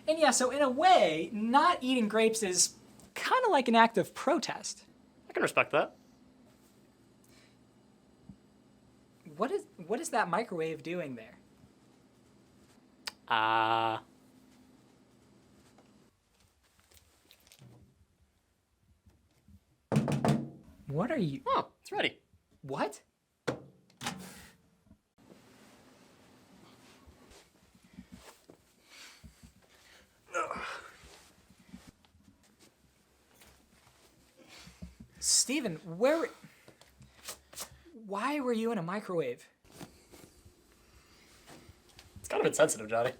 And yeah, so in a way, not eating grapes is kind of like an act of protest. I can respect that. What is that microwave doing there? What are you... Oh, it's ready. What? Steven, why were you in a microwave? It's kind of insensitive, Johnny.